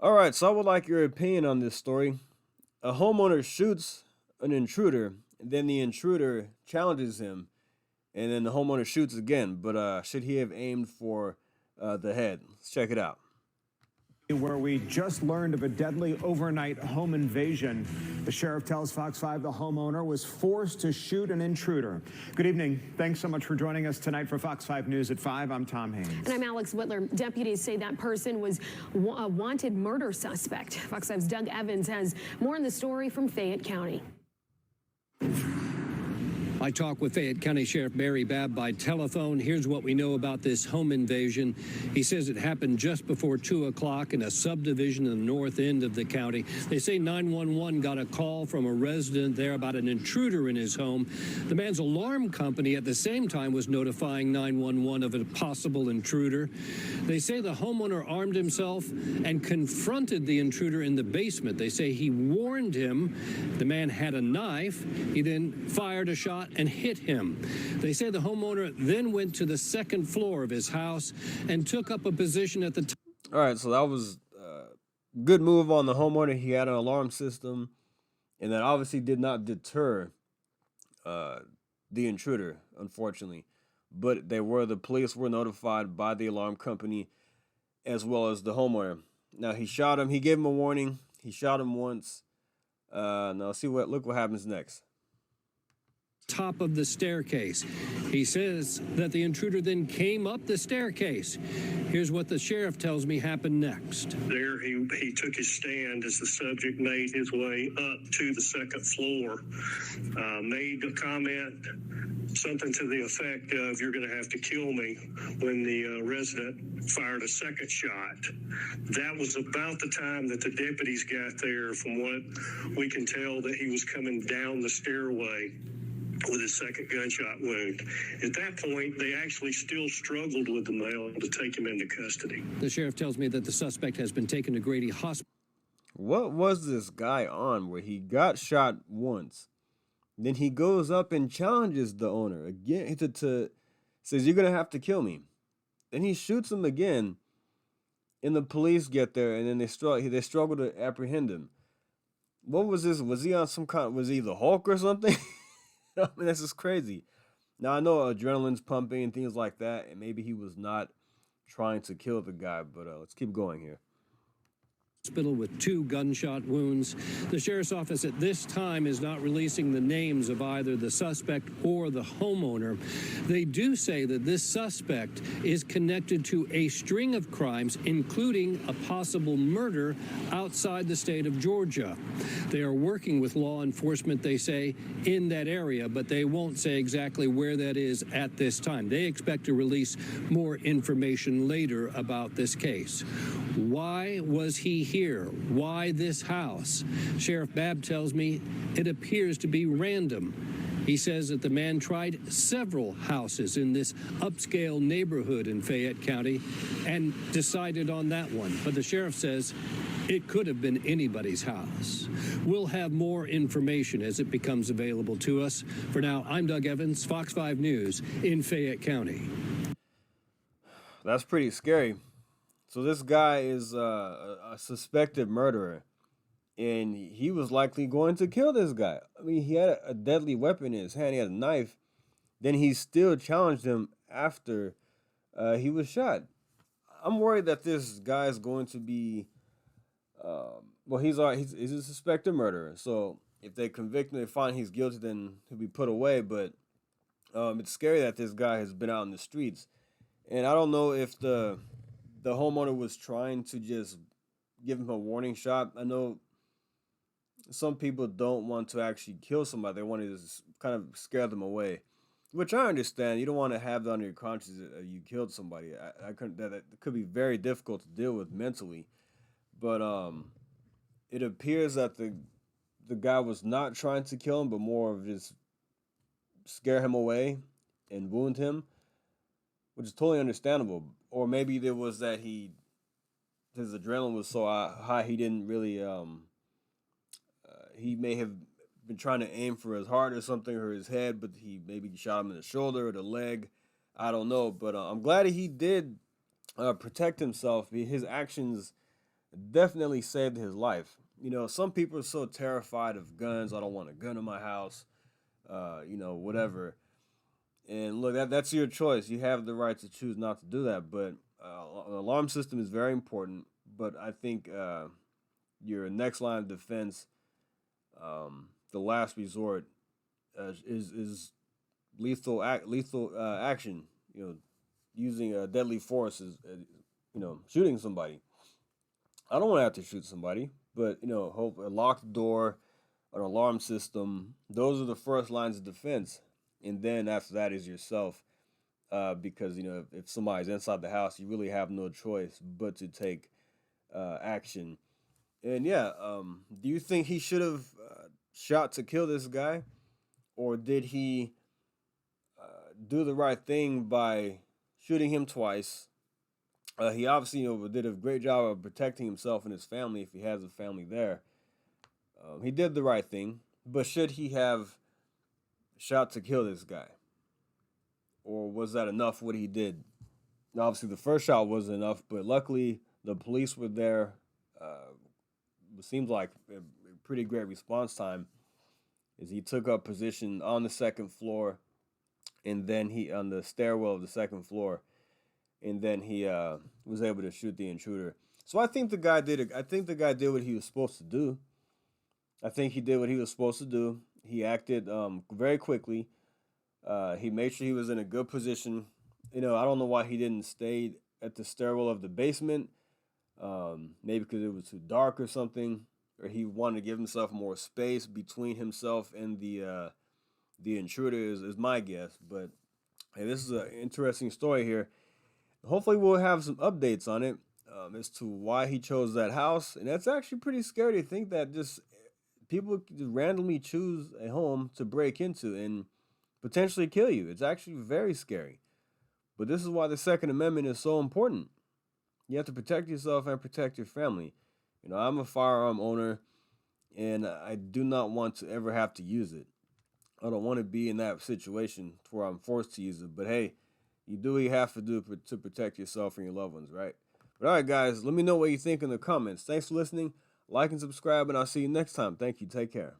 All right, so I would like your opinion on this story. A homeowner shoots an intruder, and then the intruder challenges him, and then the homeowner shoots again. But should he have aimed for the head? Let's check it out. Where we just learned of a deadly overnight home invasion. The sheriff tells Fox 5 the homeowner was forced to shoot an intruder. Good evening. Thanks so much for joining us tonight for Fox 5 News at 5. I'm Tom Haynes. And I'm Alex Whitler. Deputies say that person was a wanted murder suspect. Fox 5's Doug Evans has more on the story from Fayette County. I talked with Fayette County Sheriff Barry Babb by telephone. Here's what we know about this home invasion. He says it happened just before 2 o'clock in a subdivision in the north end of the county. They say 911 got a call from a resident there about an intruder in his home. The man's alarm company at the same time was notifying 911 of a possible intruder. They say the homeowner armed himself and confronted the intruder in the basement. They say he warned him. The man had a knife. He then fired a shot and hit him. They say the homeowner then went to the second floor of his house and took up a position at the top. All right, so that was a good move on the homeowner. He had an alarm system, and that obviously did not deter the intruder, unfortunately. But the police were notified by the alarm company as well as the homeowner. Now he shot him. He gave him a warning. He shot him once. Now look what happens next. Top of the staircase. He says that the intruder then came up the staircase. Here's what the sheriff tells me happened next. There he took his stand as the subject made his way up to the second floor, made a comment, something to the effect of, "You're going to have to kill me," when the resident fired a second shot. That was about the time that the deputies got there. From what we can tell, that he was coming down the stairway with a second gunshot wound. At that point, they actually still struggled with the male to take him into custody. The sheriff tells me that the suspect has been taken to Grady Hospital. What was this guy on where he got shot once? Then he goes up and challenges the owner again to says, "You're going to have to kill me." Then he shoots him again, and the police get there, and then they struggle to apprehend him. What was this? Was he on was he the Hulk or something? I mean, this is crazy. Now, I know adrenaline's pumping and things like that, and maybe he was not trying to kill the guy, but let's keep going here. Hospital with 2 gunshot wounds. The sheriff's office at this time is not releasing the names of either the suspect or the homeowner. They do say that this suspect is connected to a string of crimes, including a possible murder outside the state of Georgia. They are working with law enforcement, they say, in that area, but they won't say exactly where that is at this time. They expect to release more information later about this case. Why was he here? Why this house? Sheriff Babb tells me it appears to be random. He says that the man tried several houses in this upscale neighborhood in Fayette County and decided on that one. But the sheriff says it could have been anybody's house. We'll have more information as it becomes available to us. For now, I'm Doug Evans, Fox 5 News in Fayette County. That's pretty scary. So this guy is a suspected murderer, and he was likely going to kill this guy. I mean, he had a deadly weapon in his hand. He had a knife. Then he still challenged him after he was shot. I'm worried that this guy is going to be, he's a suspected murderer. So if they convict him, they find he's guilty, then he'll be put away. But it's scary that this guy has been out in the streets. And I don't know if the homeowner was trying to just give him a warning shot. I know some people don't want to actually kill somebody. They want to just kind of scare them away, which I understand. You don't want to have that on your conscience that you killed somebody. That could be very difficult to deal with mentally. But it appears that the guy was not trying to kill him, but more of just scare him away and wound him, which is totally understandable. Or maybe there was that his adrenaline was so high he didn't really, he may have been trying to aim for his heart or something, or his head, but he maybe shot him in the shoulder or the leg. I don't know, but I'm glad he did protect himself. His actions definitely saved his life. Some people are so terrified of guns. I don't want a gun in my house. Whatever. And look, that's your choice. You have the right to choose not to do that. But an alarm system is very important. But I think your next line of defense, the last resort, is lethal action. Using deadly force is shooting somebody. I don't want to have to shoot somebody, but hope a locked door, an alarm system. Those are the first lines of defense, and then after that is yourself. Because if somebody's inside the house, you really have no choice but to take action. And yeah, do you think he should have shot to kill this guy, or did he do the right thing by shooting him twice? He obviously did a great job of protecting himself and his family if he has a family there. He did the right thing, but should he have shot to kill this guy, or was that enough? What he did? Obviously, the first shot wasn't enough, but luckily the police were there. It seems like a pretty great response time. Is he took up position on the second floor, and then he on the stairwell of the second floor, and then he was able to shoot the intruder. So I think the guy did it. I think the guy did what he was supposed to do. I think he did what he was supposed to do. He acted very quickly. He made sure he was in a good position. I don't know why he didn't stay at the stairwell of the basement. Maybe because it was too dark or something, or he wanted to give himself more space between himself and the intruder is my guess. But hey, this is an interesting story here. Hopefully, we'll have some updates on it as to why he chose that house. And that's actually pretty scary to think that just people just randomly choose a home to break into and potentially kill you. It's actually very scary. But this is why the Second Amendment is so important. You have to protect yourself and protect your family. I'm a firearm owner, and I do not want to ever have to use it. I don't want to be in that situation where I'm forced to use it. But hey, you do what you have to do to protect yourself and your loved ones, right? But all right, guys, let me know what you think in the comments. Thanks for listening. Like and subscribe, and I'll see you next time. Thank you. Take care.